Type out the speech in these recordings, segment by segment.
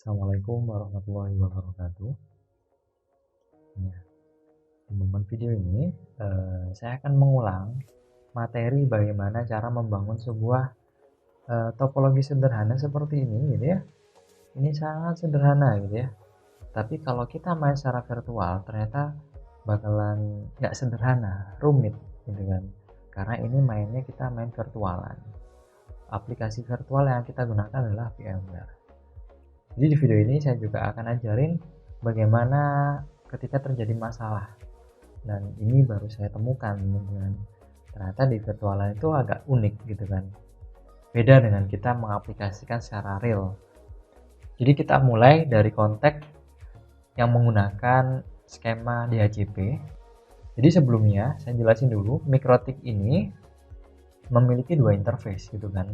Assalamualaikum warahmatullahi wabarakatuh. Ya, di momen video ini saya akan mengulang materi bagaimana cara membangun sebuah topologi sederhana seperti ini, gitu ya. Ini sangat sederhana, gitu ya. Tapi kalau kita main secara virtual, ternyata bakalan nggak sederhana, rumit, gitu kan. Karena ini mainnya kita main virtualan. Aplikasi virtual yang kita gunakan adalah VMware. Jadi di video ini saya juga akan ajarin bagaimana ketika terjadi masalah, dan ini baru saya temukan dengan ternyata di virtualan itu agak unik gitu kan, beda dengan kita mengaplikasikan secara real. Jadi kita mulai dari konteks yang menggunakan skema DHCP. Jadi sebelumnya saya jelasin dulu, MikroTik ini memiliki dua interface gitu kan.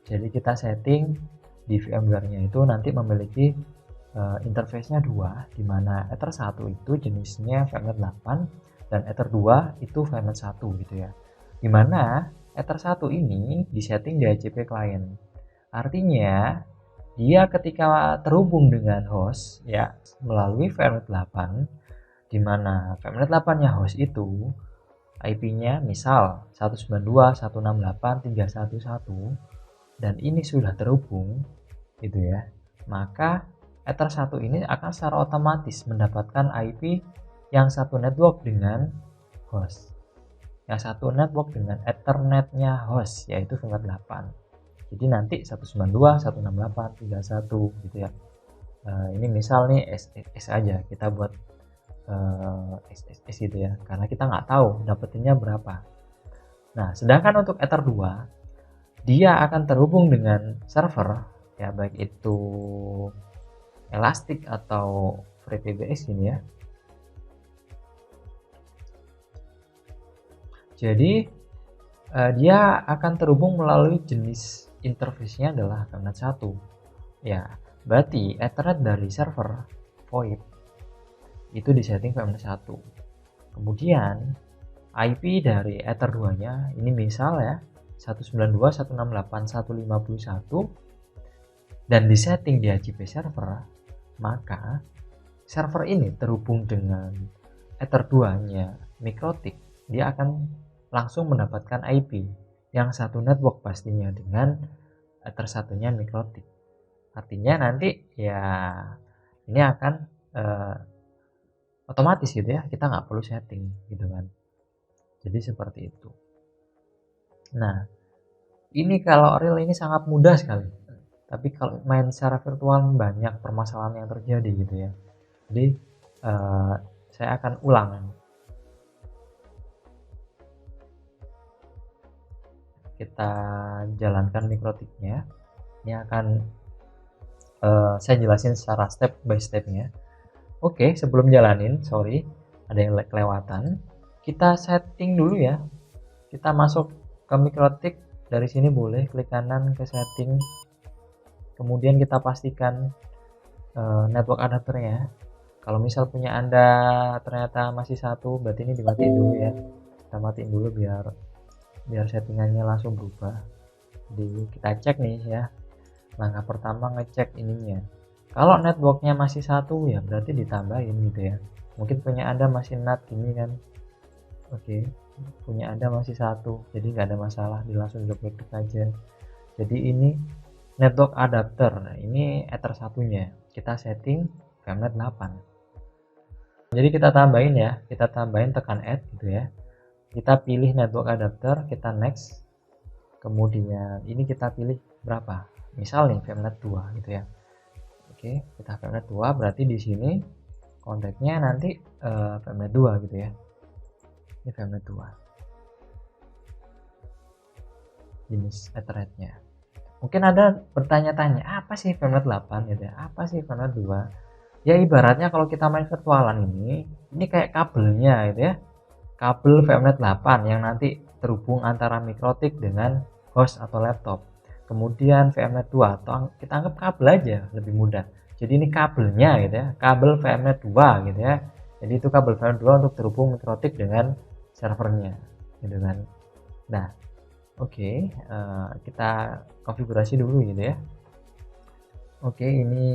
Jadi kita setting di VMware-nya itu nanti memiliki interface-nya dua, di mana Ether 1 itu jenisnya VMware 8 dan Ether 2 itu VMware 1 gitu ya. Di mana Ether 1 ini disetting di DHCP client. Artinya dia ketika terhubung dengan host ya melalui VMware 8, di mana VMware 8-nya host itu IP-nya misal 192.168.311 dan ini sudah terhubung gitu ya, maka Ether 1 ini akan secara otomatis mendapatkan IP yang satu network dengan host, yang satu network dengan Ethernet-nya host yaitu VMware 8. Jadi nanti 192.168.311 gitu ya. Ini misal nih S aja, kita buat SSS gitu ya, karena kita nggak tahu dapetinnya berapa. Nah, sedangkan untuk Ether 2 dia akan terhubung dengan server ya, baik itu Elastic atau FreeBSD ini ya. Jadi dia akan terhubung melalui jenis interface-nya adalah Ethernet 1 ya. Berarti Ethernet dari server VoIP itu disetting VMware 1. Kemudian IP dari Ether 2 nya ini misal ya 192.168.151 dan disetting di DHCP server, maka server ini terhubung dengan Ether 2 nya MikroTik, dia akan langsung mendapatkan IP yang satu network pastinya dengan Ether 1 nya MikroTik. Artinya nanti ya ini akan otomatis gitu ya, kita nggak perlu setting gitu kan. Jadi seperti itu. Nah, ini kalau real ini sangat mudah sekali. Tapi kalau main secara virtual banyak permasalahan yang terjadi gitu ya. Jadi saya akan ulang. Kita jalankan MikroTiknya. Ini akan saya jelasin secara step by stepnya. Oke, sebelum jalanin, sorry, ada yang kelewatan. Kita setting dulu ya. Kita masuk ke MikroTik. Dari sini boleh klik kanan ke setting, kemudian kita pastikan network adapternya. Kalau misal punya Anda ternyata masih satu, berarti ini dimatiin dulu ya. Kita matiin dulu biar settingannya langsung berubah. Jadi kita cek nih ya. Langkah pertama ngecek ininya. Kalau networknya masih satu ya berarti ditambahin gitu ya. Mungkin punya Anda masih NAT gini kan. Oke, punya Anda masih satu, jadi nggak ada masalah, langsung klik aja. Jadi ini network adapter. Nah, ini Ether 1-nya. Kita setting VMware 8. Jadi kita tambahin ya, kita tambahin tekan add gitu ya. Kita pilih network adapter, kita next. Kemudian ini kita pilih berapa? Misal nih VMware 2 gitu ya. Oke, kita VMware 2 berarti di sini kontaknya nanti VMware 2 gitu ya. Ini VMware 2 jenis Ethernet-nya. Mungkin ada bertanya-tanya, apa sih VMware 8 gitu ya? Apa sih VMware 2? Ya ibaratnya kalau kita main virtualan ini kayak kabelnya gitu ya. Kabel VMware 8 yang nanti terhubung antara MikroTik dengan host atau laptop. Kemudian VMware 2 atau kita anggap kabel aja lebih mudah. Jadi ini kabelnya gitu ya, kabel VMware 2 gitu ya. Jadi itu kabel VMware 2 untuk terhubung MikroTik dengan servernya gitu kan. Nah, oke, kita konfigurasi dulu gitu ya. Oke, ini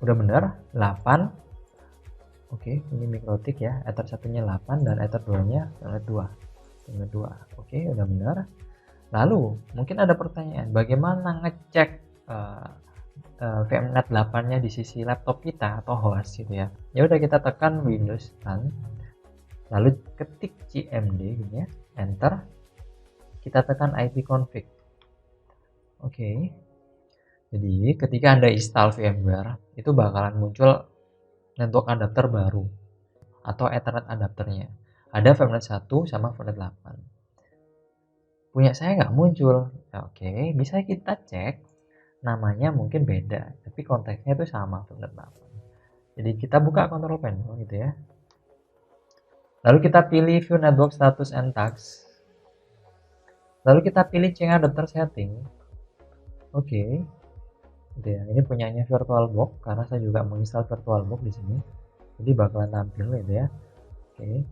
udah benar 8. Oke, ini mikrotik ya, ether satunya 8 dan ether 2 nya 2. Oke, udah benar. Lalu mungkin ada pertanyaan, bagaimana ngecek VMnet 8 nya di sisi laptop kita atau host gitu ya. Ya udah, kita tekan Windows Run, lalu ketik cmd gitu ya, enter, kita tekan ipconfig. Oke. Jadi ketika Anda install VMware, itu bakalan muncul network adapter baru atau Ethernet adapternya. Ada VMnet 1 sama VMnet 8. Punya saya nggak muncul. Oke, bisa kita cek. Namanya mungkin beda, tapi konteksnya itu sama VMnet 8. Jadi kita buka control panel gitu ya. Lalu kita pilih view network status and tags. Lalu kita pilih change adapter setting. Oke. Gitu ya. Ini punyanya VirtualBox karena saya juga menginstal VirtualBox di sini. Jadi bakalan tampil gitu ya. Oke.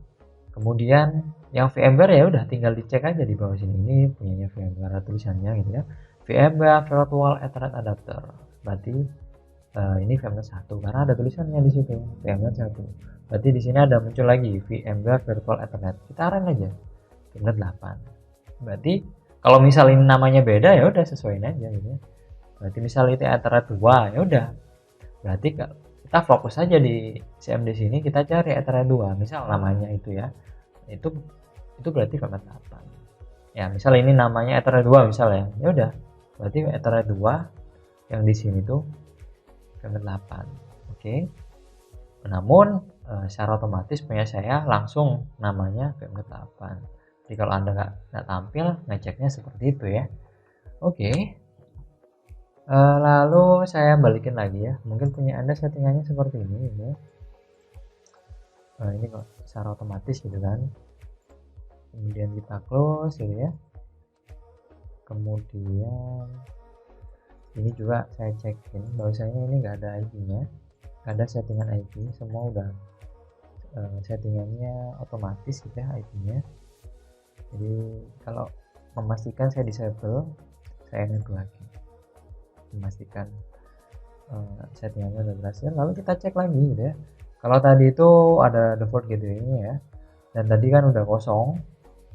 Kemudian yang VMware ya udah tinggal dicek aja di bawah sini. Ini punyanya VMware, tulisannya gitu ya. VMware Virtual Ethernet Adapter. Berarti ini VMware 1 karena ada tulisannya di situ, VMware 1. Berarti di sini ada muncul lagi VMware Virtual Ethernet. Kita run aja VMware 8. Berarti kalau misal ini namanya beda ya udah sesuaiin aja gitu ya. Berarti misal itu Ethernet 2 ya udah. Berarti kita fokus aja di CMD sini, kita cari Ethernet 2. Misal namanya itu ya. Itu berarti VMware 8. Ya, misal ini namanya Ethernet 2 misalnya. Ya udah. Berarti Ethernet 2 yang di sini tuh VMware 8. Oke. Namun secara otomatis punya saya langsung namanya VMware 8. Jadi kalau Anda nggak tampil, ngeceknya seperti itu ya. Oke. Lalu saya balikin lagi ya. Mungkin punya Anda settingannya seperti ini ya. Ini kok secara otomatis gitu kan. Kemudian kita close gitu ya. Kemudian ini juga saya cekin bahwasanya ini nggak ada IP-nya, nggak ada settingan IP, semua udah settingannya otomatis gitu ya IP-nya. Jadi kalau memastikan saya disable, saya enable lagi, memastikan settingannya udah berhasil. Lalu kita cek lagi gitu ya. Kalau tadi itu ada default gateway-nya ya, dan tadi kan udah kosong.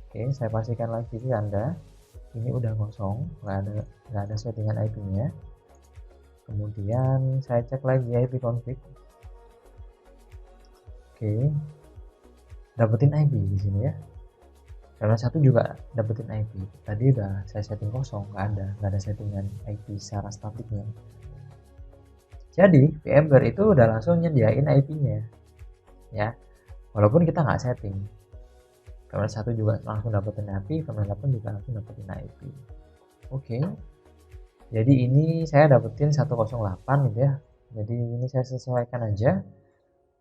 Oke, saya pastikan lagi di Anda ini udah kosong, nggak ada settingan IP-nya. Kemudian saya cek lagi IP config. Oke, dapetin IP di sini ya. Karena satu juga dapetin IP. Tadi udah saya setting kosong, nggak ada settingan IP secara statiknya. Jadi VMware itu udah langsung nyediain IP-nya, ya. Walaupun kita nggak setting. VMware 1 juga langsung dapetin IP, VMware 8 juga langsung dapetin IP. Oke. Jadi ini saya dapetin 108 gitu ya. Jadi ini saya sesuaikan aja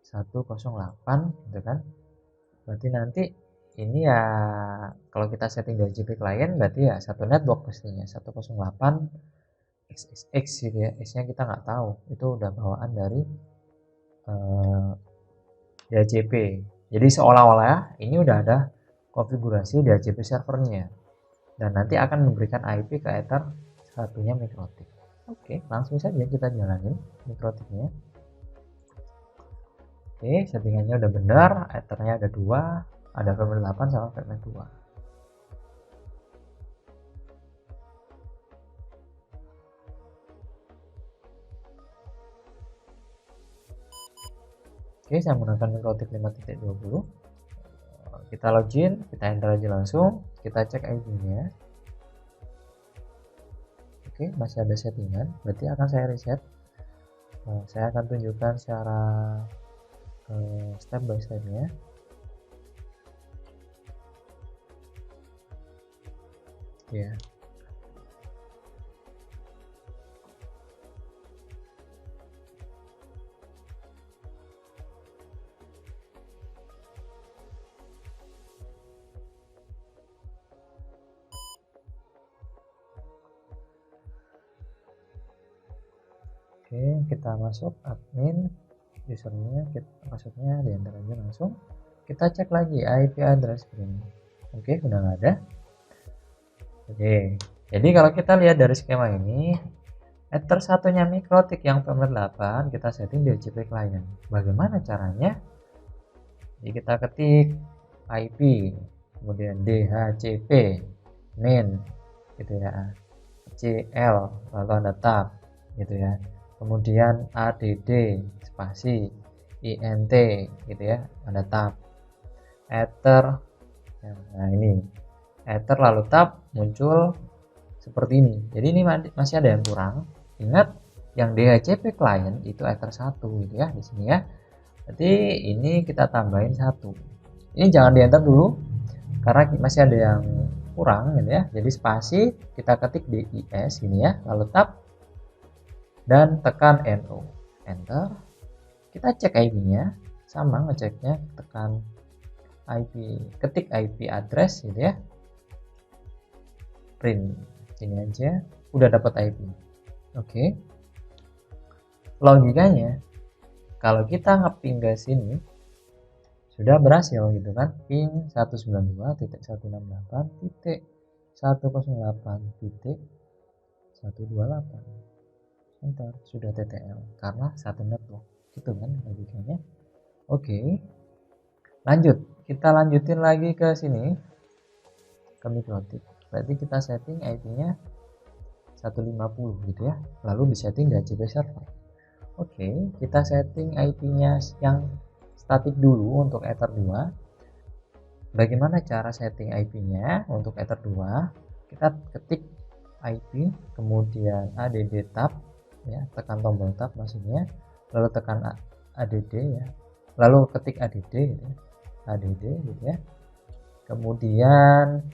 108 gitu kan. Berarti nanti ini ya kalau kita setting dari JP client berarti ya satu network pastinya 108 XXX gitu ya. X-nya kita nggak tahu. Itu udah bawaan dari DHCP. Jadi seolah-olah ini udah ada konfigurasi DHCP servernya. Dan nanti akan memberikan IP ke Ether satunya mikrotik. Oke, langsung saja kita jalanin mikrotiknya. Oke, settingannya udah benar, Ethernya ada 2, ada VMware 8 sama VMware 2. Oke, saya menggunakan mikrotik 5.20. Kita login, kita enter aja langsung, kita cek IP-nya. Oke, masih ada settingan, berarti akan saya reset. Saya akan tunjukkan secara step by step-nya. Ya. Oke, kita masuk admin, usernya, passwordnya diantar aja langsung. Kita cek lagi IP address ini. Oke, udah nggak ada. Oke, jadi kalau kita lihat dari skema ini, Ether satunya mikrotik yang PM8 kita setting DHCP client. Bagaimana caranya? Jadi kita ketik IP, kemudian DHCP main gitu ya, CL lalu ada tab gitu ya, kemudian ADD spasi INT gitu ya, ada tab Ether. Nah ini Ether lalu tab muncul seperti ini. Jadi ini masih ada yang kurang. Ingat yang DHCP client itu Ether 1 gitu ya di sini ya. Jadi ini kita tambahin 1. Ini jangan di enter dulu karena masih ada yang kurang gitu ya. Jadi spasi kita ketik DIS ini ya, lalu tab dan tekan NO. Enter. Kita cek IP-nya, sama ngeceknya, tekan IP, ketik IP address gitu ya. Print ini aja udah dapat IP. Oke. Logikanya kalau kita ngeping ke sini sudah berhasil gitu kan, ping 192.168.108.128. Enter, sudah TTL karena satu network gitu kan logikanya. Oke, lanjut, kita lanjutin lagi ke sini ke mikrotik. Berarti kita setting IP-nya 150 gitu ya, lalu disetting DHCP server. Oke, kita setting IP-nya yang statik dulu untuk Ether 2. Bagaimana cara setting IP-nya untuk Ether 2? Kita ketik IP, kemudian ADD tab ya, tekan tombol tab maksudnya, lalu tekan ADD ya, lalu ketik ADD gitu ya, ADD gitu ya, kemudian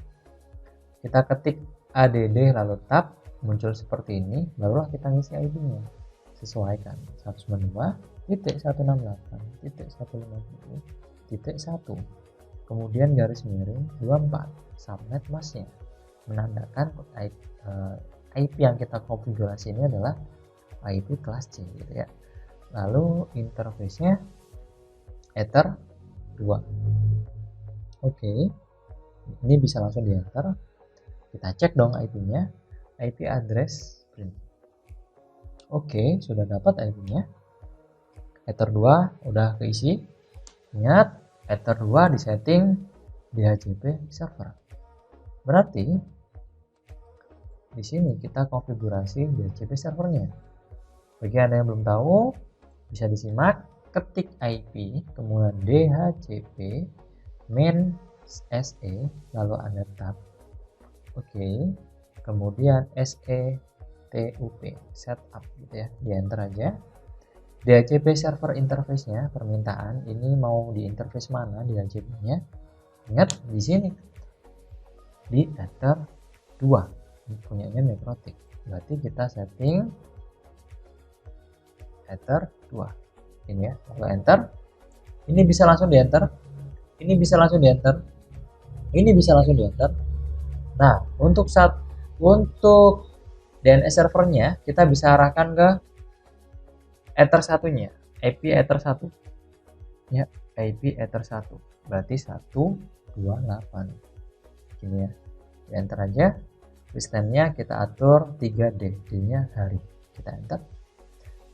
kita ketik ADD lalu tab, muncul seperti ini, barulah kita ngisi IP-nya, sesuaikan 192.168.150.1, kemudian garis miring 24 subnet masnya, menandakan IP yang kita konfigurasi ini adalah IP kelas C gitu ya. Lalu interface-nya Ether 2. Oke, ini bisa langsung di enter. Kita cek dong IP-nya, IP address print. Oke, sudah dapat IP-nya. Ether 2 udah keisi. Ingat, Ether 2 disetting DHCP server. Berarti di sini kita konfigurasi DHCP servernya. Bagi Anda yang belum tahu, bisa disimak, ketik IP, kemudian DHCP main SE, lalu ada tab. Oke, kemudian SETUP setup gitu ya, di enter aja. DHCP server interface-nya permintaan ini mau di interface mana DHCP-nya? Ingat di sini di Ether 2 punyanya mikrotik. Berarti kita setting Ether 2 ini ya, lalu enter. Ini bisa langsung di enter, ini bisa langsung di enter, ini bisa langsung di enter. Nah, untuk DNS servernya kita bisa arahkan ke Ether satunya, IP Ether 1 ya, IP Ether 1 berarti 128 ini ya, di enter aja. Distance-nya kita atur 3D, D-nya hari, kita enter.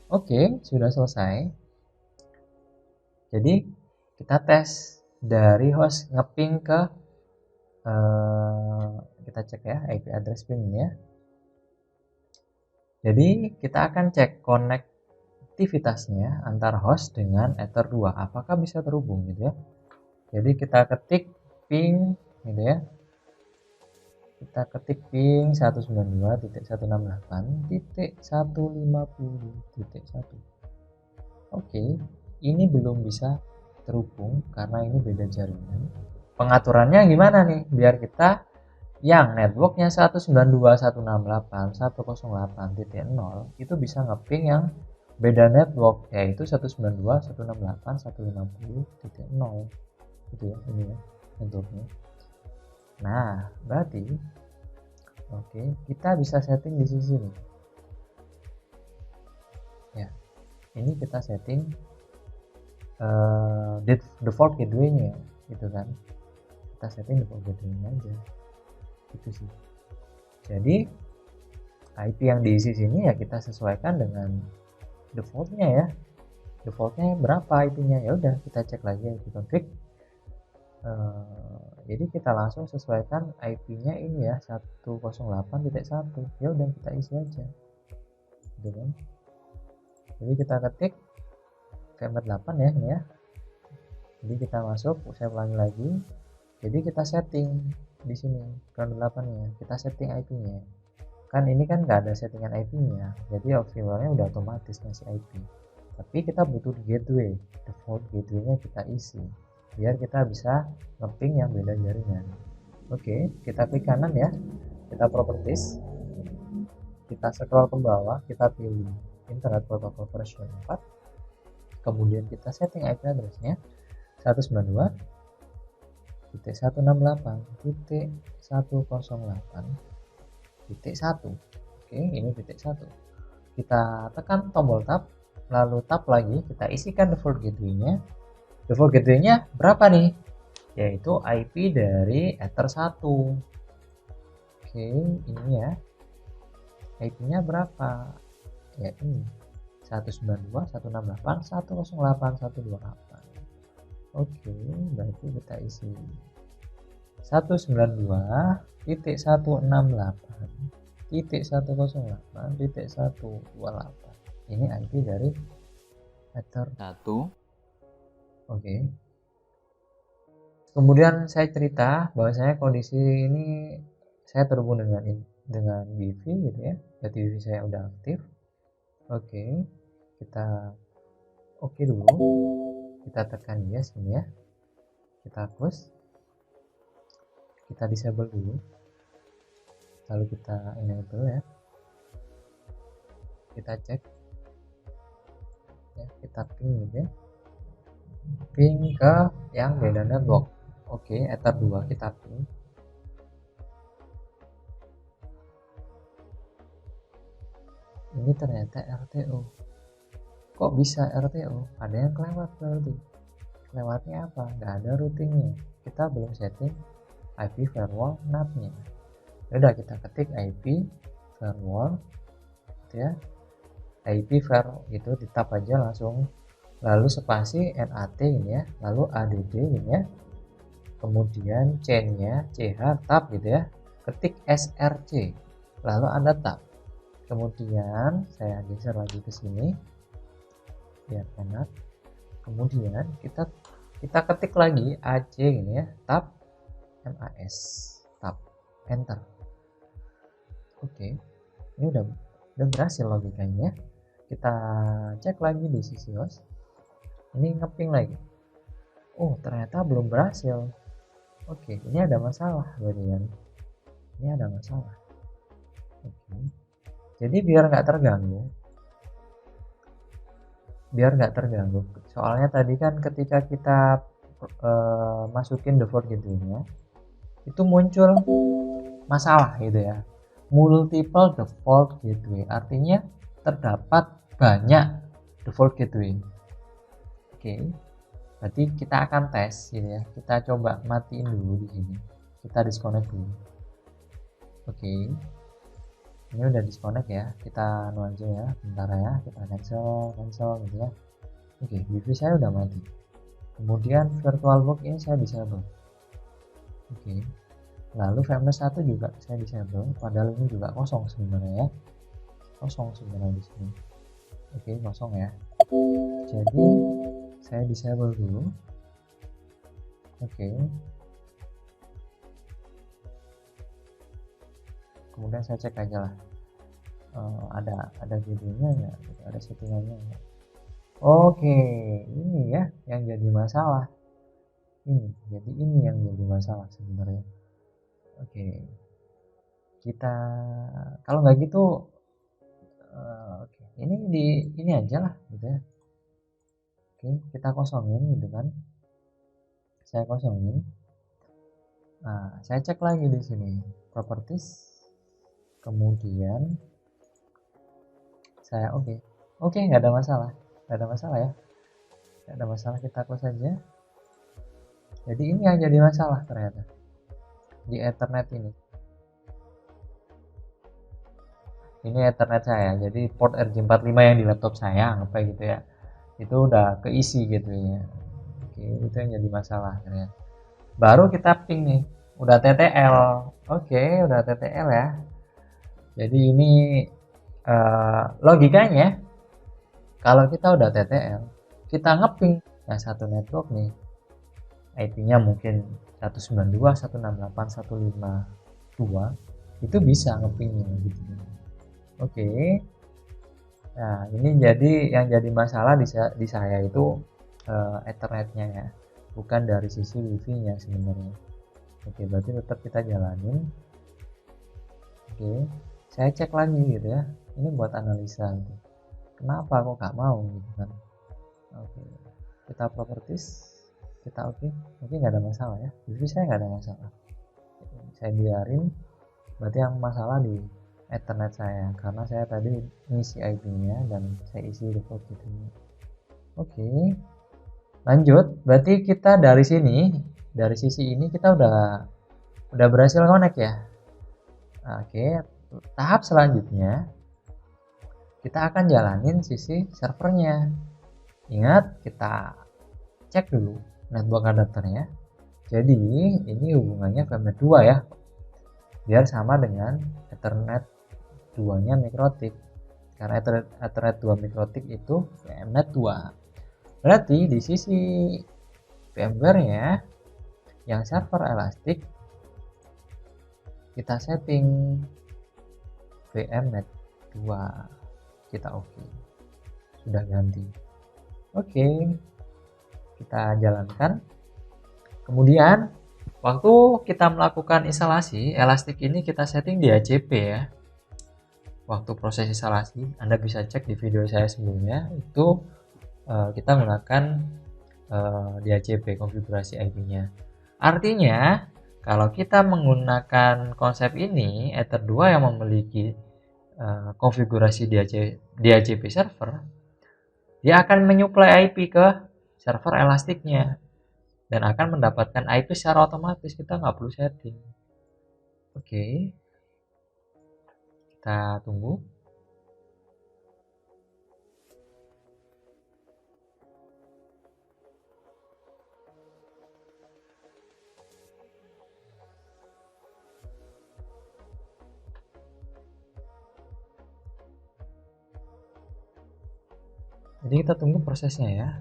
Oke, sudah selesai. Jadi kita tes dari host ngeping ke kita cek ya IP address pin ya. Jadi kita akan cek konektivitasnya antara host dengan Ether 2 apakah bisa terhubung gitu ya. Jadi kita ketik ping gitu ya. Kita ketik ping 192.168.150.1. Oke, ini belum bisa terhubung karena ini beda jaringan. Pengaturannya gimana nih biar kita yang networknya 192.168.108.0 itu bisa ngeping yang beda network, yaitu 192.168.150.0 gitu ya, ini ya networknya. Nah, berarti oke, kita bisa setting di sini ya. Ini kita setting default gateway-nya gitu kan. Kita setting default gateway-nya aja gitu sih. Jadi IP yang diisi sini ya kita sesuaikan dengan defaultnya ya. Defaultnya berapa IP-nya, ya udah kita cek lagi IP config. Jadi kita langsung sesuaikan IP-nya ini ya 108.1, ya udah kita isi aja gitu kan. Jadi kita ketik VMware 8 ya ini ya. Jadi kita masuk, saya ulangi lagi. Jadi kita setting di sini VMware 8 nya, kita setting IP-nya. Kan ini kan nggak ada settingan IP-nya, jadi optionalnya udah otomatis ngasih IP. Tapi kita butuh gateway, default gateway-nya kita isi biar kita bisa ngeping yang beda jaringan. Oke, kita klik kanan ya, kita properties, kita scroll ke bawah, kita pilih internet protocol version 4, kemudian kita setting IP address-nya 192.168.108.1. Oke, ini titik 1. Kita tekan tombol tab, lalu tab lagi, kita isikan default gateway-nya. Default gateway-nya berapa nih? Yaitu IP dari Ether 1. Oke, ini ya. IP-nya berapa? Ya ini. 192.168.108.128. Oke, berarti kita isi 192.168.108.128. Ini IP dari Ether 1. Oke. Kemudian saya cerita bahwasanya kondisi ini saya terhubung dengan Wi-Fi gitu ya. Berarti Wi-Fi saya udah aktif. Oke. Kita oke dulu. Kita tekan yes ini ya. Kita close. Kita disable dulu. Lalu kita enable ya. Kita cek. Ya, kita ping gitu ya. Ping ke yang beda network. Oke, Ether 2 kita ping. Ini ternyata RTO. Kok bisa RTO? Ada yang kelewat berarti. Kelewatnya apa? Nggak ada routingnya. Kita belum setting IP firewall NAT-nya. Udah kita ketik IP firewall gitu ya. IP firewall gitu, di tab aja langsung. Lalu spasi NAT ini ya, lalu ADD ini ya. Kemudian chain-nya CH tab gitu ya. Ketik SRC. Lalu Anda tab. Kemudian saya geser lagi ke sini biar enak. Kemudian kita ketik lagi AC ini ya, tab MAS, tab enter. Oke, ini udah berhasil logikanya. Kita cek lagi di sisi host. Ini ngeping lagi. Oh, ternyata belum berhasil. Oke, ini ada masalah berarti kan. Ini ada masalah. Oke. Jadi biar nggak terganggu, soalnya tadi kan ketika kita masukin default gateway-nya itu muncul masalah gitu ya, multiple default gateway, artinya terdapat banyak default gateway. Oke, berarti kita akan tes gitu ya, kita coba matiin dulu di sini, kita disconnect dulu. Oke, ini udah disconnect ya, kita anu aja ya, bentar ya, kita cancel gitu ya. Oke, Wi-Fi saya udah mati. Kemudian VirtualBox ini saya disable. Oke, lalu VMware 1 juga saya disable, padahal ini juga kosong sebenarnya ya, kosong sebenarnya di sini. Oke, kosong ya. Jadi saya disable dulu. Oke. Kemudian saya cek aja lah. Ada videonya ya, ada settingannya ya. Oke, ini ya yang jadi masalah. Jadi ini yang jadi masalah sebenarnya. Oke, kita kalau nggak gitu, oke, ini aja lah gitu ya. Oke, kita kosongin gitu kan. Saya kosongin. Nah, saya cek lagi di sini properties. Kemudian saya oke, nggak ada masalah ya, nggak ada masalah, kita close saja. Jadi ini yang jadi masalah ternyata di Ethernet ini. ini Ethernet saya, jadi port RJ45 yang di laptop saya anggap kayak gitu ya, itu udah keisi gitu ya. Oke, itu yang jadi masalah ya. Baru kita ping nih, udah TTL. Oke, udah TTL ya. Jadi ini logikanya kalau kita udah TTL, kita ngeping yang satu network nih, IP-nya mungkin 192.168.152, itu bisa ngepingnya gitu. Oke. Nah, ini jadi yang jadi masalah di saya itu Ethernetnya ya, bukan dari sisi wifi-nya sebenarnya. Oke, berarti tetap kita jalanin. Oke, saya cek lagi gitu ya. Ini buat analisa. Gitu. Kenapa kok nggak mau gitu kan? Oke, kita properties, kita oke nggak ada masalah ya. Wifi saya nggak ada masalah. Saya biarin. Berarti yang masalah di Ethernet saya, karena saya tadi ngisi IP-nya dan saya isi default gitu. Oke, lanjut. Berarti kita dari sini, dari sisi ini kita udah berhasil connect ya. Oke, tahap selanjutnya kita akan jalanin sisi servernya. Ingat, kita cek dulu network adapternya. Jadi ini hubungannya VMnet 2 ya, biar sama dengan Ethernet 2 nya mikrotik, karena Ethernet 2 mikrotik itu VMnet 2. Berarti di sisi VMware nya yang server elastik kita setting VMnet 2, kita oke. Sudah ganti. Oke, kita jalankan. Kemudian waktu kita melakukan instalasi elastik ini kita setting di ACP ya. Waktu proses instalasi Anda bisa cek di video saya sebelumnya, itu kita menggunakan di ACP konfigurasi IP-nya. Artinya kalau kita menggunakan konsep ini, Ether 2 yang memiliki konfigurasi di ACP server, dia akan menyuplai IP ke server elastiknya dan akan mendapatkan IP secara otomatis, kita nggak perlu setting. Oke, kita tunggu. Jadi kita tunggu prosesnya ya.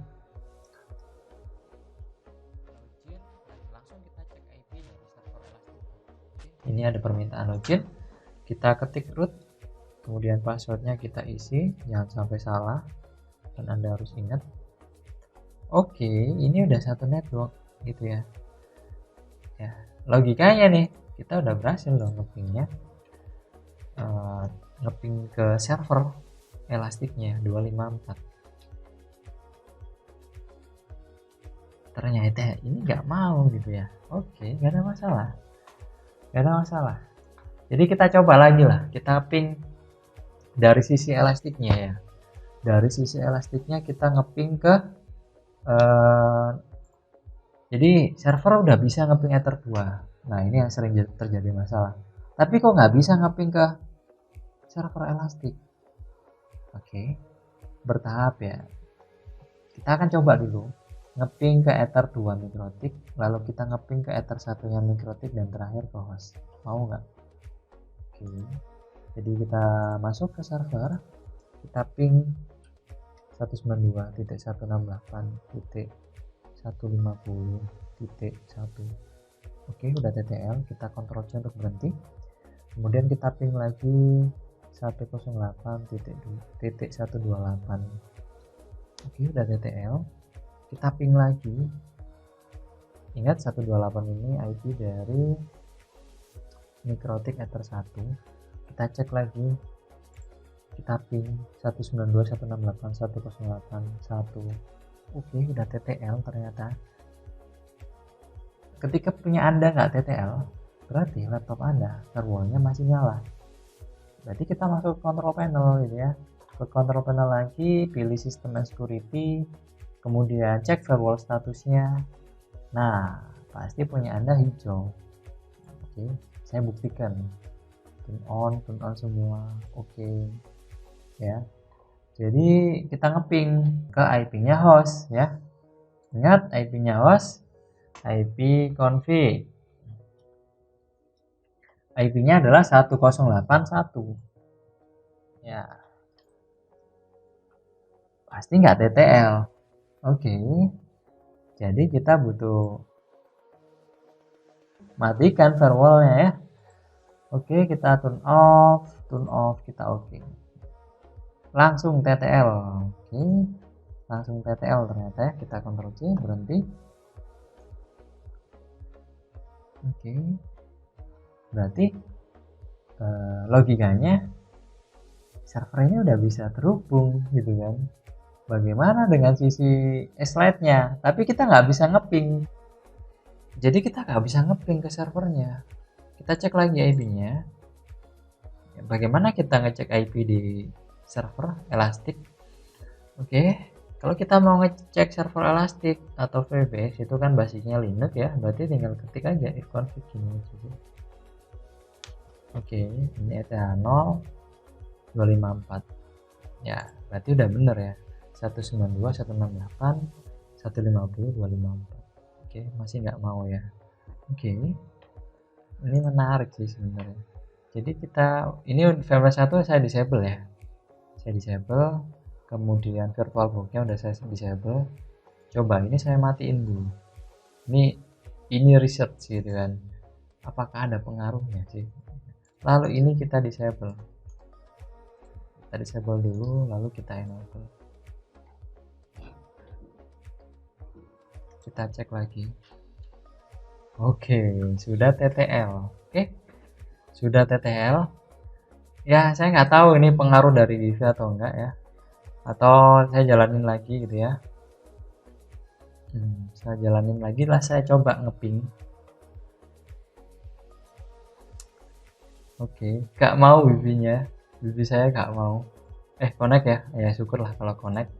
Langsung kita cek IP dari server elastik. Ini ada permintaan login, kita ketik root, kemudian passwordnya kita isi, jangan sampai salah, dan Anda harus ingat. Oke, ini udah satu network gitu ya. Ya, logikanya nih, kita udah berhasil dong ngepingnya, ngeping ke server elastiknya 254. Ternyata ini nggak mau gitu ya. Oke, nggak ada masalah, nggak ada masalah. Jadi kita coba lagi lah, kita ping dari sisi elastiknya ya. Dari sisi elastiknya kita ngeping ke jadi server udah bisa ngeping Ether 2. Nah, ini yang sering terjadi masalah. Tapi kok nggak bisa ngeping ke server elastik? Oke, bertahap ya. Kita akan coba dulu ngeping ke Ether 2 mikrotik, lalu kita ngeping ke Ether 1-nya mikrotik, dan terakhir ke host. Mau nggak? Oke. Jadi kita masuk ke server, kita ping 192.168.150.1. Oke, udah TTL, kita Ctrl C untuk berhenti. Kemudian kita ping lagi 108.128. Oke, udah TTL. Kita ping lagi. Ingat 128 ini IP dari mikrotik Ether 1. Kita cek lagi. Kita ping 192.168.108.1. Oke, udah TTL ternyata. Ketika punya Anda nggak TTL, berarti laptop Anda firewall-nya masih nyala. Berarti kita masuk ke control panel gitu ya. Ke control panel lagi, pilih sistem and security, kemudian cek firewall statusnya. Nah, pasti punya Anda hijau. Oke, saya buktikan. turn on semua. Oke. Ya. Jadi kita ngeping ke IP-nya host ya. Ingat IP-nya host, IP config. IP-nya adalah 1081. Ya. Pasti nggak TTL. Oke. Jadi kita butuh matikan firewall-nya ya. Oke, kita turn off, kita oke. Langsung TTL. Oke. Langsung TTL ternyata ya. Kita Ctrl C, berhenti. Oke. Berarti logikanya servernya udah bisa terhubung gitu kan. Bagaimana dengan sisi slide-nya? Tapi kita nggak bisa ngeping. Jadi kita nggak bisa ngeping ke servernya. Kita cek lagi IP-nya. Bagaimana kita ngecek IP di server Elastic? Oke, kalau kita mau ngecek server Elastic atau VBS itu kan basisnya Linux ya, berarti tinggal ketik aja ifconfig ini. Oke, ini ETH0 254. Ya, berarti udah bener ya. 192 168 150 254. Oke, masih nggak mau ya. Oke. Ini menarik sih sebenarnya. Jadi kita ini firmware 1 saya disable ya. Saya disable, kemudian virtualbox-nya udah saya disable. Coba ini saya matiin dulu. Ini research gitu kan. Apakah ada pengaruhnya sih? Lalu ini kita disable. Kita disable dulu, lalu kita enable. Kita cek lagi. Oke, sudah TTL. Oke, sudah TTL. Ya, saya nggak tahu ini pengaruh dari wifi atau enggak ya. Atau saya jalanin lagi gitu ya. Saya jalanin lagi lah, saya coba ngeping. Oke, nggak mau wifi-nya. Wifi saya nggak mau. Connect ya. Ya syukurlah kalau connect.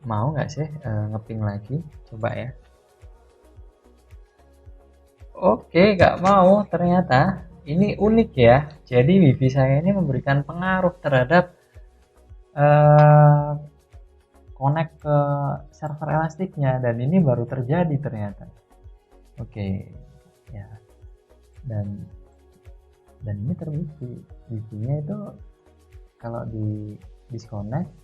Mau nggak sih ngeping lagi? Coba ya. Oke, nggak mau ternyata. Ini unik ya. Jadi wifi saya ini memberikan pengaruh terhadap connect ke server Elasticnya, dan ini baru terjadi ternyata. Oke, ya. Dan ini terbukti wifi-nya itu kalau di disconnect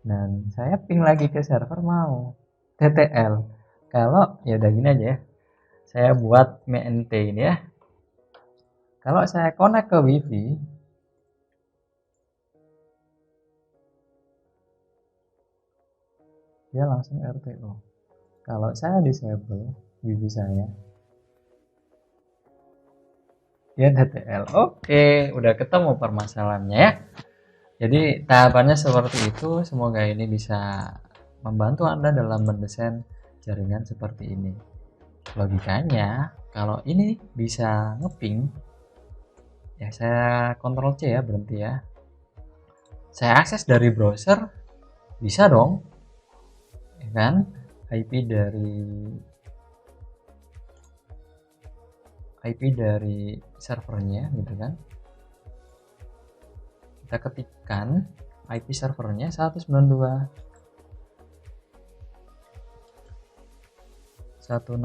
dan saya ping lagi ke server mau TTL. Kalau ya udah gini aja ya. Saya buat MNT ini ya. Kalau saya connect ke wifi, dia langsung RTO. Kalau saya disable wifi saya, dia TTL. Oke, udah ketemu permasalahannya ya. Jadi tahapannya seperti itu. Semoga ini bisa membantu Anda dalam mendesain jaringan seperti ini. Logikanya kalau ini bisa ngeping, ya saya Ctrl C ya, berhenti ya. Saya akses dari browser, bisa dong, ya kan? IP dari servernya gitu kan. Kita ketikkan IP servernya 192 168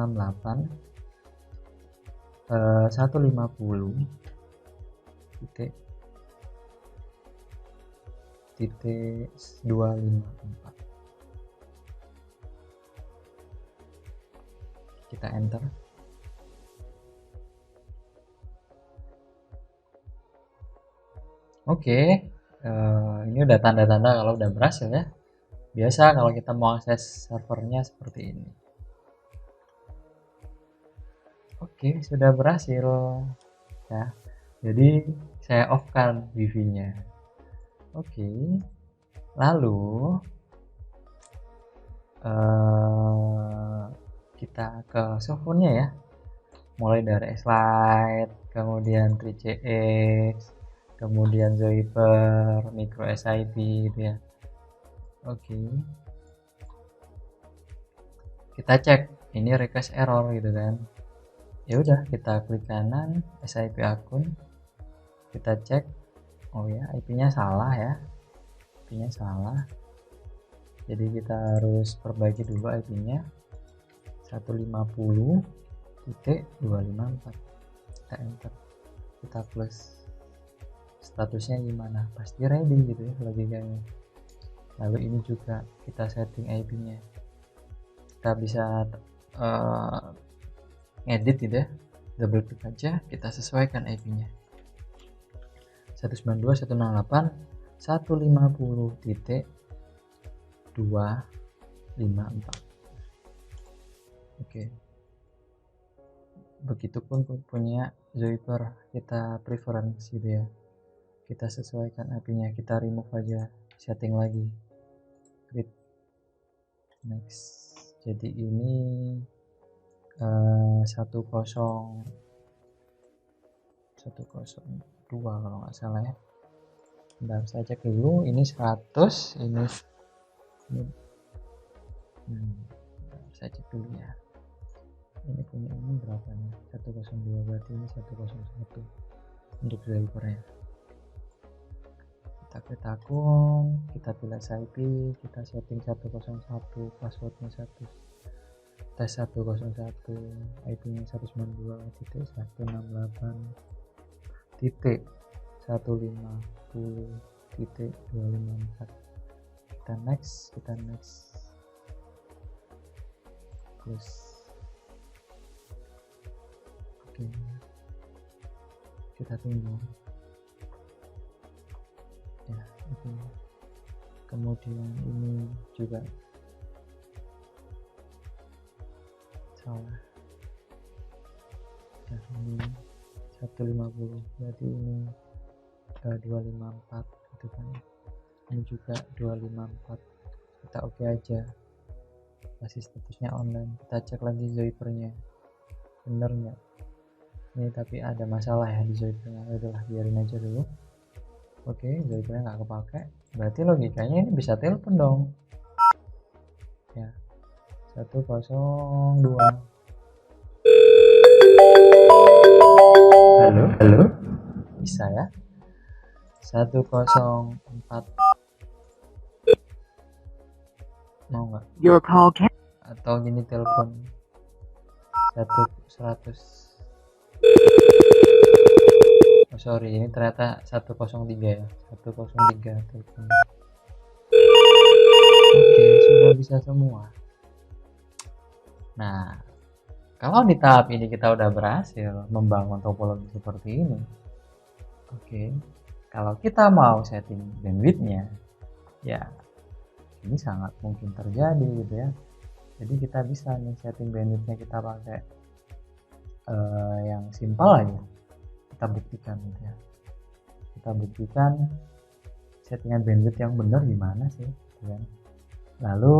150 titik 254. Kita enter. Oke, ini udah tanda-tanda kalau udah berhasil ya. Biasa kalau kita mau akses servernya seperti ini. Oke, sudah berhasil ya. Jadi saya off kan wifi-nya. Oke, lalu kita ke software-nya ya. Mulai dari slide, kemudian 3CX, kemudian Zoiper, micro SIP gitu ya. Oke, kita cek ini request error gitu kan. Ya udah, kita klik kanan SIP akun, kita cek. Oh ya, IP-nya salah ya, IP-nya salah, jadi kita harus perbaiki dulu IP-nya. 150.254, kita enter, kita plus. Statusnya gimana, pasti ready gitu ya logikanya. Lalu ini juga kita setting IP-nya, kita bisa edit gitu ya, double klik aja, kita sesuaikan IP-nya 192.168.150.254. Oke, begitupun punya Zoiper, kita preference gitu ya, kita sesuaikan IP-nya, kita remove aja, setting lagi, create, next. Jadi ini 102 kalau nggak salah ya. Bentar, saya cek dulu, ini 100, ini saya cek dulu ya, ini punya ini berapa nih, 102, berarti ini 101 untuk drivernya. Kita klik akun, kita pilih IP, kita setting 101, passwordnya 1, tes 101, IP-nya 192.168.150.254. kita next, terus oke, kita tunggu ya. Oke, kemudian ini juga salah ya, ini 150, berarti ini 254 gitu kan, ini juga 254, kita oke aja, masih statusnya online. Kita cek lagi Zoipernya bener nggak ini, tapi ada masalah ya di Zoipernya, udahlah biarin aja dulu. Oke, Zoipernya nggak kepake, berarti logikanya ini bisa telepon dong ya. 102, halo, bisa ya. 104, mau nggak Your call can atau gini telepon 100. Oh sorry, ini ternyata 103 ya, 103 telepon. Oke, sudah bisa semua. Nah, kalau di tahap ini kita udah berhasil membangun topologi seperti ini, oke, kalau kita mau setting bandwidthnya, ya ini sangat mungkin terjadi gitu ya. Jadi kita bisa nih setting bandwidthnya, kita pakai yang simpel aja, kita buktikan gitu ya. Kita buktikan settingan bandwidth yang benar gimana sih gitu kan. Lalu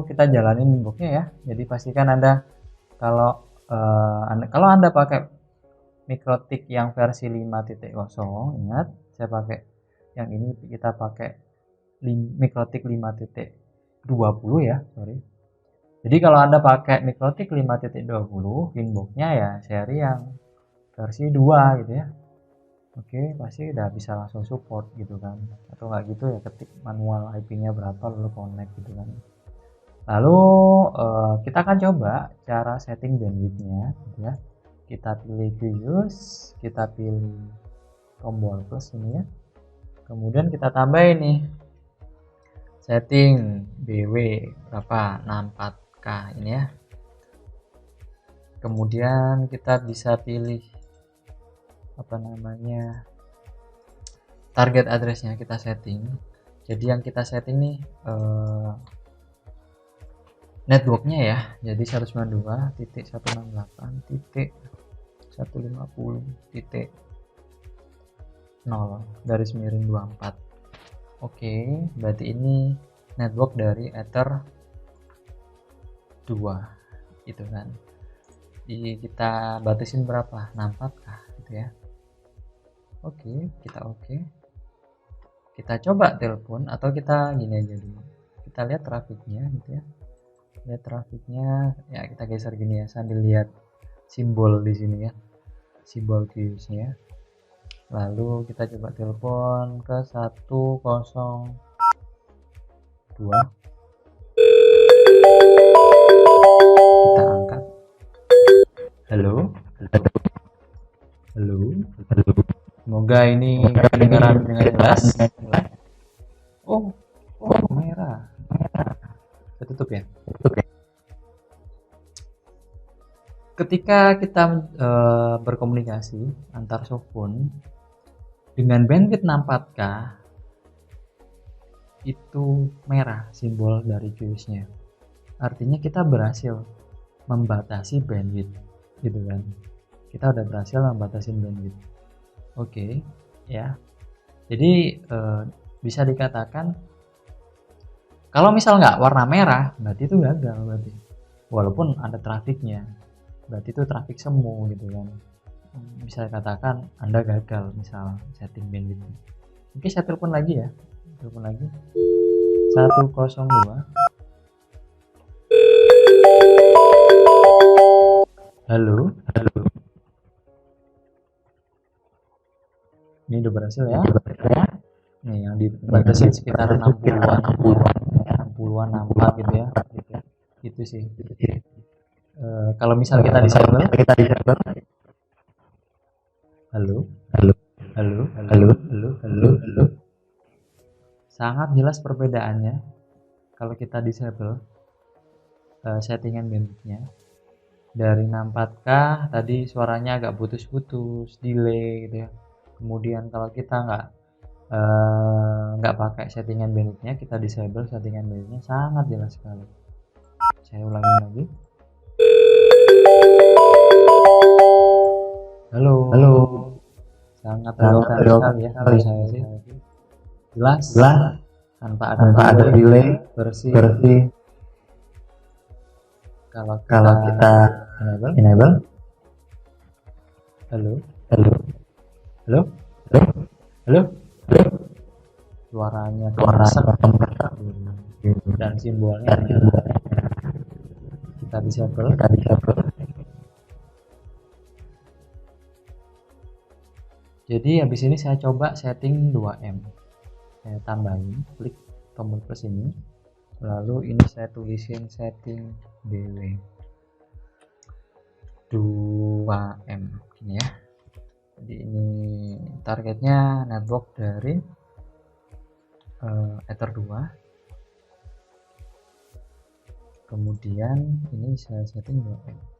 kita jalanin inboxnya ya. Jadi pastikan Anda kalau Anda pakai MikroTik yang versi 5.0, ingat saya pakai yang ini, kita pakai MikroTik 5.20 ya, sorry. Jadi kalau Anda pakai MikroTik 5.20, inboxnya ya seri yang versi 2 gitu ya. Oke, pasti udah bisa langsung support gitu kan, atau nggak gitu ya ketik manual IP-nya berapa lalu connect gitu kan. Lalu kita akan coba cara setting bandwidthnya gitu ya. Kita pilih use, kita pilih tombol plus ini ya, kemudian kita tambah ini setting BW berapa, 64K ini ya. Kemudian kita bisa pilih apa namanya, target addressnya kita setting. Jadi yang kita setting nih networknya ya, jadi 192.150.0 oke, berarti ini network dari Ether 2 gitu kan. Jadi kita batasin berapa, 64K gitu ya. Oke, kita coba telepon, atau kita gini aja dulu, kita lihat trafiknya gitu ya. Lihat trafiknya ya, kita geser gini ya sambil lihat simbol di sini ya, simbol queues-nya. Lalu kita coba telepon ke 102. Kita angkat. Halo. Halo. Semoga ini kedengaran dengan jelas. Oh, merah. Saya tutup ya. Ketika kita berkomunikasi antar softphone dengan bandwidth 64K, itu merah simbol dari QoS-nya. Artinya kita berhasil membatasi bandwidth, gitu kan. Kita udah berhasil membatasi bandwidth. Oke, ya. Jadi bisa dikatakan kalau misal nggak warna merah, berarti itu gagal berarti. Walaupun ada trafiknya, berarti itu trafik semu gitu kan. Bisa dikatakan Anda gagal misal setting bandwidth. Oke, saya telepon lagi ya. Telepon lagi. 102. Halo. Ini udah berhasil ya. Nih yang dibatasi sekitar 60-an nampak gitu ya. Itu sih. Kalau misal kita disable. Halo. Sangat jelas perbedaannya kalau kita disable settingan bandwidthnya. Dari 64K tadi suaranya agak putus-putus, delay gitu ya. Kemudian kalau kita nggak pakai settingan bandwidthnya, kita disable settingan bandwidthnya, sangat jelas sekali. Saya ulangi lagi. Halo. Sangat jelas sekali ya kalau saya sih. Jelas tanpa ada delay, bersih. Kalau kita enable. Halo. Suaranya kemesak dan simbolnya kita disable. Jadi habis ini saya coba setting 2M. Saya tambahin, klik tombol plus ini. Lalu ini saya tulisin setting BW 2M ini ya. Jadi ini targetnya network dari Ether 2. Kemudian ini saya setting 2M.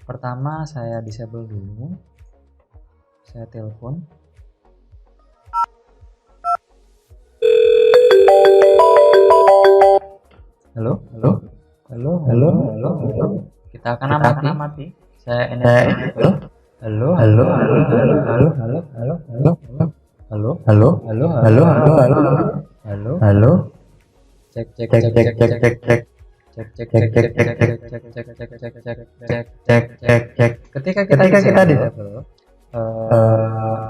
Pertama saya disable dulu. Saya telepon. Halo. Kita akan amati. Saya enable. Halo. Cek. Ketika kita disable,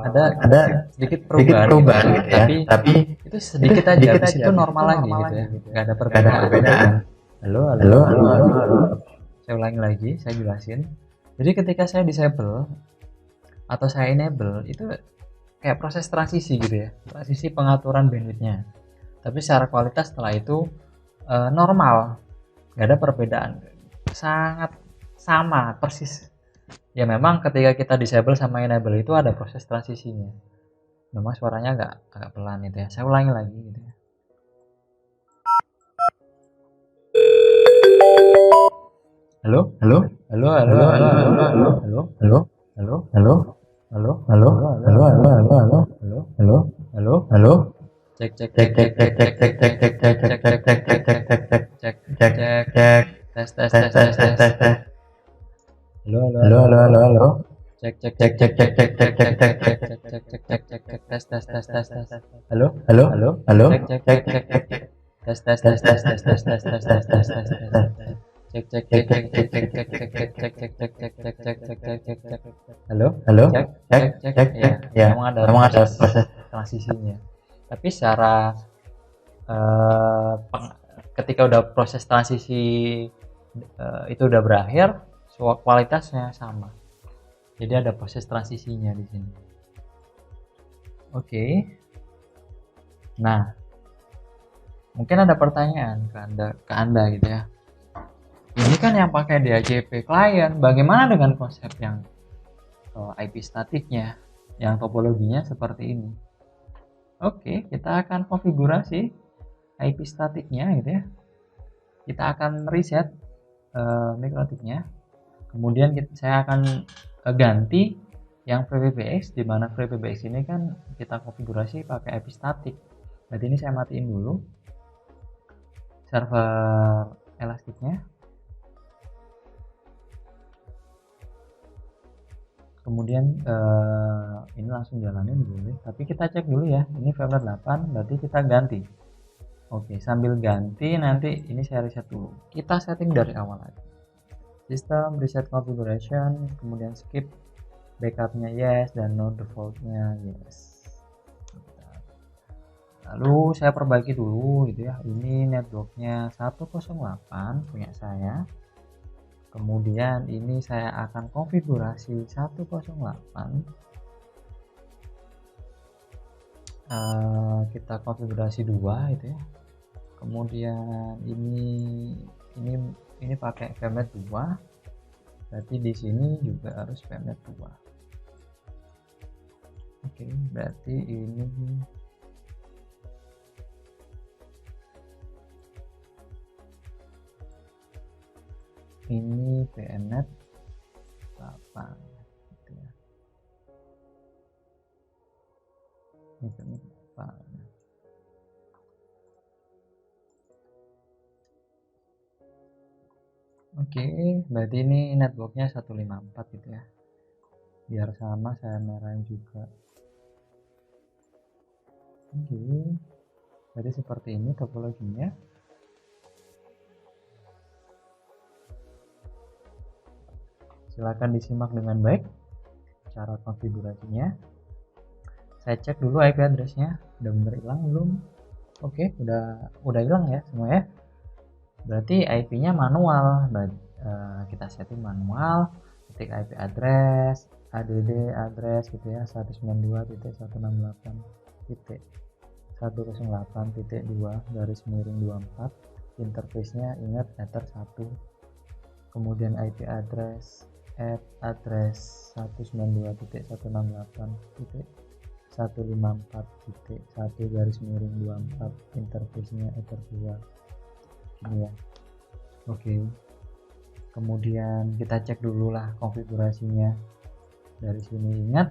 ada sedikit perubahan gitu ya. Tapi itu sedikit aja, habis itu normal lagi gitu ya. Nggak ada perbedaan. Halo. Saya ulangi lagi, saya jelasin. Jadi ketika saya disable atau saya enable, itu kayak proses transisi gitu ya. Transisi pengaturan bandwidthnya. Tapi secara kualitas setelah itu normal. Nggak ada perbedaan. Sangat sama, persis. Ya memang ketika kita disable sama enable itu ada proses transisinya. Memang suaranya agak pelan itu ya. Saya ulangi lagi gitu ya. Halo. Cek. Tes. Halo. Cek. Tes. Halo. Cek. Tes. Cek. Halo. Cek. Ya. Memang ada proses transisinya. Tapi secara ketika udah proses transisi itu udah berakhir, kualitasnya sama. Jadi ada proses transisinya di sini. Oke. Nah, mungkin ada pertanyaan ke anda gitu ya. Ini kan yang pakai DHCP client, bagaimana dengan konsep yang IP statiknya, yang topologinya seperti ini? Oke, kita akan konfigurasi IP statiknya gitu ya. Kita akan reset mikrotiknya. Kemudian saya akan ganti yang FreeBBX, di mana FreeBBX ini kan kita konfigurasi pakai IP statik. Berarti ini saya matiin dulu server elastiknya. Kemudian ini langsung jalanin boleh, tapi kita cek dulu ya, ini firmware 8, berarti kita ganti. Oke, sambil ganti nanti ini saya reset dulu. Kita setting dari awal lagi. System reset configuration, kemudian skip backupnya yes, dan no defaultnya yes. Lalu saya perbaiki dulu gitu ya. Ini networknya 108 punya saya. Kemudian ini saya akan konfigurasi 108. Kita konfigurasi 2 itu ya. Kemudian ini pakai VMnet 2. Berarti di sini juga harus VMnet 2. Oke, berarti ini VMnet 8 gitu ya. Ini VMnet 8. Oke, berarti ini networknya 154 gitu ya. Biar sama saya merahin juga. Oke, jadi seperti ini topologinya. Silakan disimak dengan baik cara konfigurasinya. Saya cek dulu IP address-nya, udah bener hilang belum? Oke, udah hilang ya semua ya. Berarti IP-nya manual. Kita setting manual, ketik IP address, add address gitu ya, 192.168.108.2 garis miring 24. Interface-nya ingat ether 1. Kemudian IP address address 192.168.154.1 garis miring 24. Interface-nya ether 2 ini ya. Oke. Kemudian kita cek dulu lah konfigurasinya. Dari sini ingat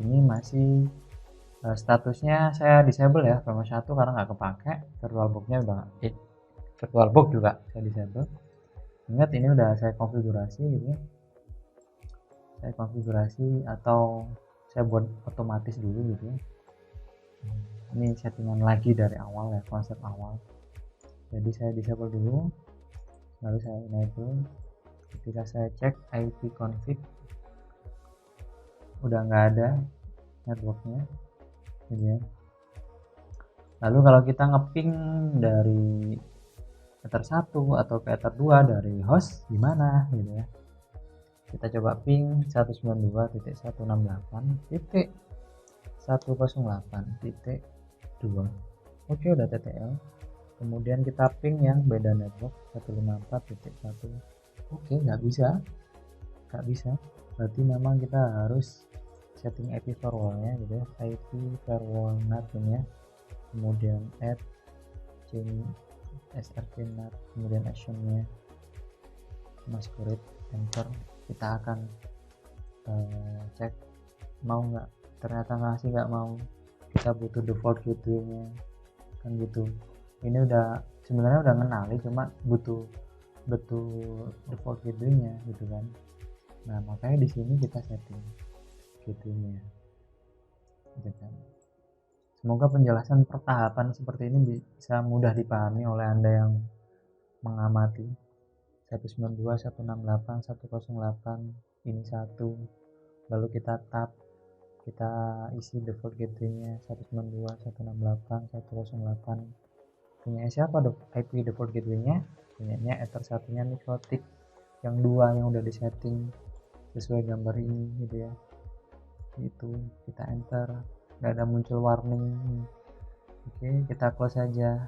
ini masih statusnya saya disable ya firmware 1 karena nggak kepake. Virtualbox-nya udah virtualbox juga saya disable. Ingat ini udah saya konfigurasi gitu ya. Saya konfigurasi atau saya buat otomatis dulu gitu ya. Ini settingan lagi dari awal ya, konsep awal. Jadi saya disable dulu, lalu saya enable. Ketika saya cek IP config udah nggak ada networknya gitu ya. Lalu kalau kita ngeping dari ether 1 atau ke ether 2 dari host gimana gitu ya. Kita coba ping 192.168.108.2. Oke, udah TTL. Kemudian kita ping yang beda network 154.1. Oke, nggak bisa. Berarti memang kita harus setting IP firewall-nya gitu ya. IP firewall NAT ini ya. Kemudian add change src NAT, kemudian actionnya masquerade enter. Kita akan cek mau nggak, ternyata nggak mau, kita butuh default gateway-nya kan gitu. Ini sebenarnya udah ngenali, cuma butuh default gateway-nya gitu kan. Nah, makanya di sini kita setting gateway-nya gitu kan. Semoga penjelasan pertahapan seperti ini bisa mudah dipahami oleh Anda yang mengamati 192.168.108 ini 1, lalu kita tab, kita isi default gateway-nya 192.168.108 punya siapa dong IP default gateway-nya, punyanya ether satunya Mikrotik yang 2 yang udah disetting sesuai gambar ini gitu ya. Itu kita enter, nggak ada muncul warning. Oke, kita close saja.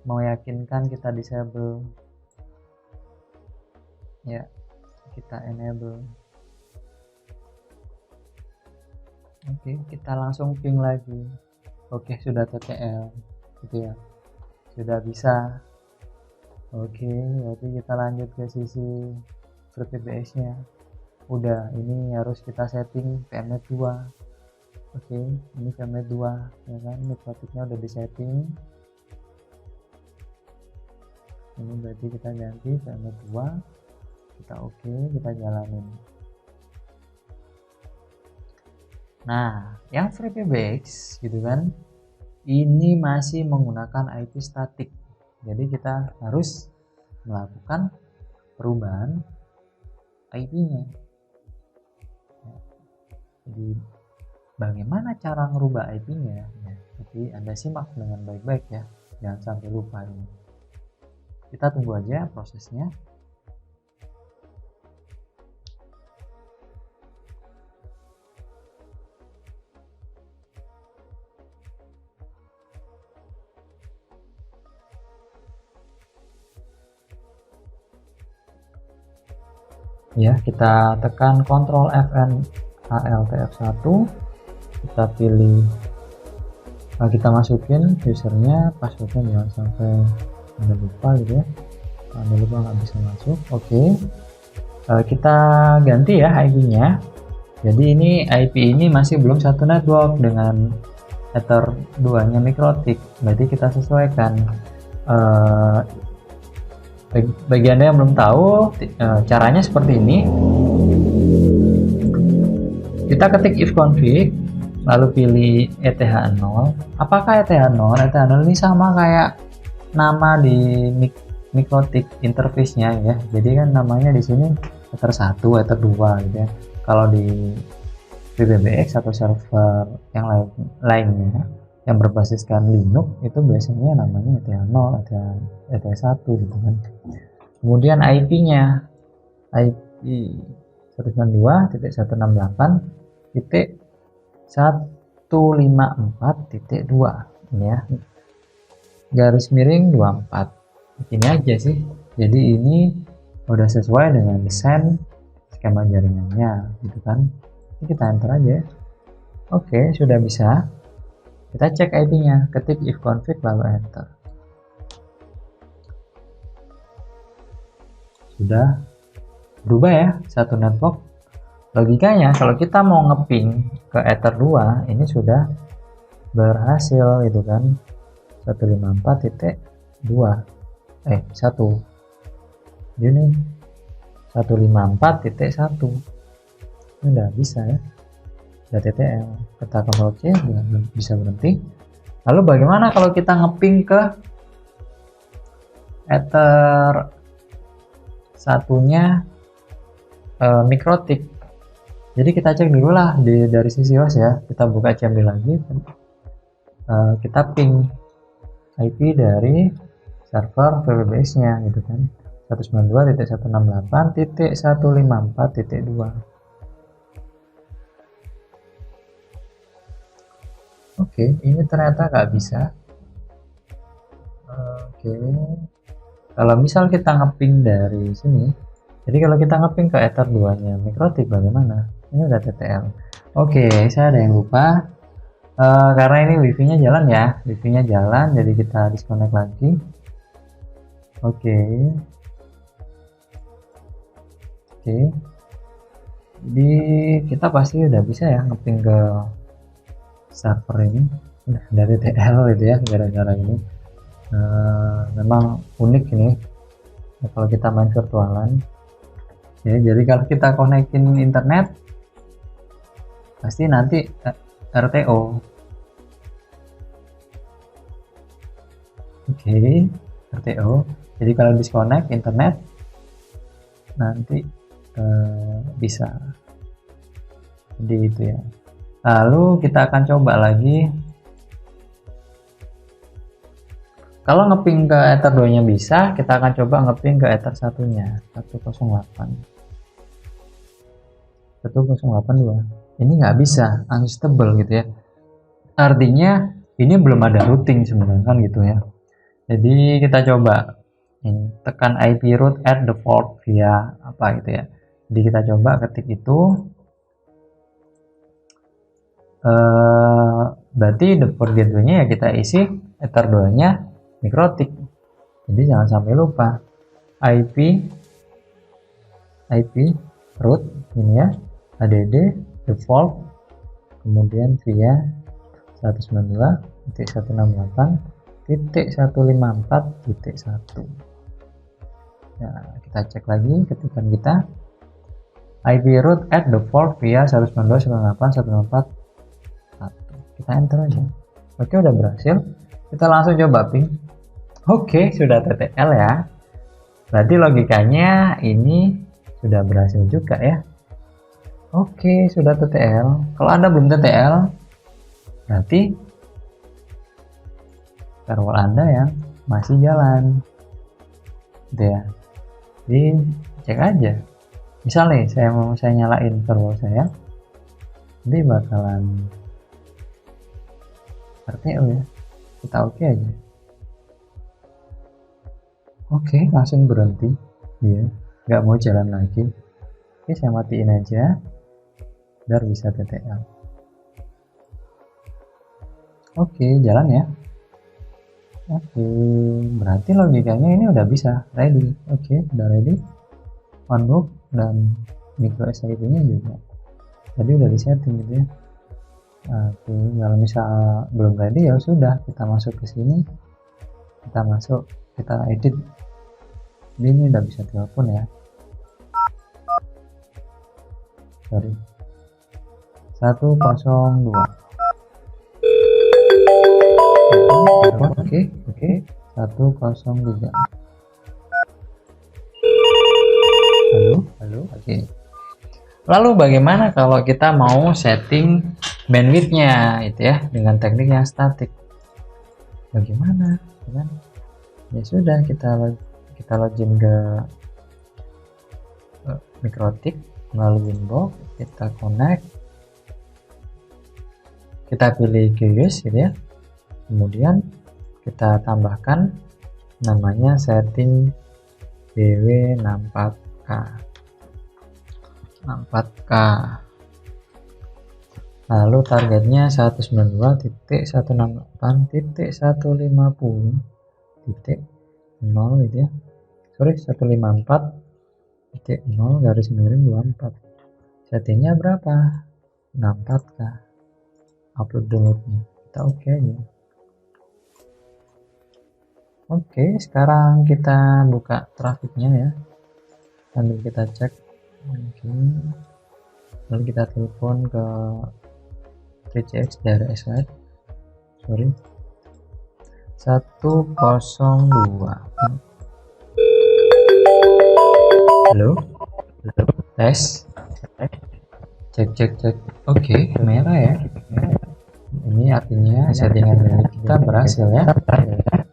Mau yakinkan kita disable ya, kita enable. Oke, kita langsung ping lagi. Oke, sudah TTL gitu ya, sudah bisa. Oke, berarti kita lanjut ke sisi FreeBSD nya. Udah, ini harus kita setting VMnet 2. Oke, ini VMnet 2 ya kan, Mikrotiknya udah disetting. Ini berarti kita ganti VMnet 2, kita oke, kita jalanin. Nah, yang FreeBSD gitu kan, ini masih menggunakan IP statik. Jadi kita harus melakukan perubahan IP-nya. Jadi bagaimana cara ngerubah IP-nya? Ya, tapi Anda simak dengan baik-baik ya, jangan sampai lupa ini. Kita tunggu aja prosesnya. Ya, kita tekan Ctrl Fn Alt F1, kita pilih, kita masukin usernya, passwordnya jangan sampai Anda lupa gitu ya, Anda lupa nggak bisa masuk. Oke, kita ganti ya IP-nya. Jadi ini IP ini masih belum satu network dengan ether 2 nya Mikrotik, berarti kita sesuaikan. Bagi Anda yang belum tahu, caranya seperti ini. Kita ketik ifconfig, lalu pilih ETH0. Apakah ETH0? ETH0 ini sama kayak nama di Mikrotik interface-nya ya. Jadi kan namanya di sini ether 1, ether 2 gitu ya. Kalau di FreeBSD atau server yang lainnya yang berbasiskan Linux itu biasanya namanya ETH0, ETH1 gitu kan. Kemudian IP-nya, IP 192.154.154.2 ini ya, garis miring 24. Ini aja sih. Jadi ini udah sesuai dengan desain skema jaringannya gitu kan. Ini kita enter aja. Oke, sudah bisa. Kita cek IP-nya, ketik ifconfig lalu enter. Sudah berubah ya, satu network. Logikanya kalau kita mau ngeping ke ether 2, ini sudah berhasil gitu kan. 154.2 1 ini 154.1 ini udah bisa ya, udah TTL. Kita Ctrl C bisa berhenti. Lalu bagaimana kalau kita ngeping ke ether satunya Mikrotik? Jadi kita cek dulu lah dari sisi host ya, kita buka CMD lagi, kita ping IP dari server FreeBSD nya gitu kan, 192.168.154.2. Oke, ini ternyata nggak bisa. Oke, kalau misal kita ngeping dari sini, jadi kalau kita ngeping ke ether 2 nya Mikrotik bagaimana? Ini udah TTL. Oke, saya ada yang lupa. Karena ini wifi-nya jalan ya, wifi-nya jalan, jadi kita disconnect lagi. Oke, jadi kita pasti udah bisa ya ngeping ke server ini, udah dari TTL gitu ya, gara-gara ini. Memang unik ini ya, kalau kita main virtualan ya. Jadi kalau kita konekin internet pasti nanti RTO. Oke, RTO. Jadi kalau disconnect internet nanti bisa. Jadi itu ya. Lalu kita akan coba lagi Kalau ngeping ke Ether 2 nya bisa, kita akan coba ngeping ke Ether 1 nya 108 1082. Ini nggak bisa, unstable gitu ya. Artinya ini belum ada routing sebenarnya kan gitu ya. Jadi kita coba ini tekan IP route at default via apa gitu ya. Jadi kita coba ketik itu berarti default gateway-nya ya kita isi Ether 2 nya mikrotik. Jadi jangan sampai lupa IP root ini ya, add default kemudian via 192.168.154.1. Nah, kita cek lagi ketikkan kita IP root at default via 192.168.164. Kita enter aja. Oke, udah berhasil. Kita langsung coba ping. Oke, sudah TTL ya. Berarti logikanya ini sudah berhasil juga ya. Oke, sudah TTL. Kalau Anda belum TTL, berarti firewall Anda yang masih jalan. Gitu ya. Jadi cek aja. Misalnya saya nyalain firewall saya, ini bakalan RTO ya. Kita oke aja. Oke, langsung berhenti. Dia nggak mau jalan lagi. Oke, saya matiin aja biar bisa TTL. Oke, jalan ya. Oke, berarti logikanya ini udah bisa ready. Oke, udah ready. On-book dan micro SIP nya juga tadi udah disetting gitu ya. Oke, kalau misal belum ready ya sudah, kita masuk ke sini, kita edit. Ini udah bisa telepon ya. Sorry, 102. Oke, 103. Halo. Oke. Lalu bagaimana kalau kita mau setting bandwidth-nya itu ya dengan teknik yang statik? Bagaimana? Ya sudah, kita login ke mikrotik melalui inbox, kita connect, kita pilih QoS gitu ya. Kemudian kita tambahkan namanya setting BW64K. Lalu targetnya 192.168.150.0 gitu ya. Sorry, 154.0 settingnya berapa? 64K. Upload downloadnya kita oke aja. Oke, sekarang kita buka trafiknya ya, sambil kita cek. Oke. Lalu kita telepon ke 3CX dari slide. Sorry, 102. Halo, tes, cek. Oke, merah ya. Ini artinya settingan dari kita berhasil ya.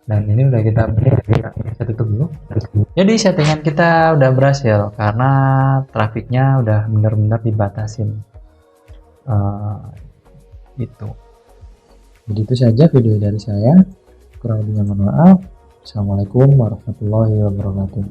Dan ini udah kita tutup dulu. Jadi settingan kita udah berhasil karena trafiknya udah benar-benar dibatasin. Gitu. Jadi itu saja video dari saya. Kurang lebihnya mohon maaf. Assalamualaikum warahmatullahi wabarakatuh.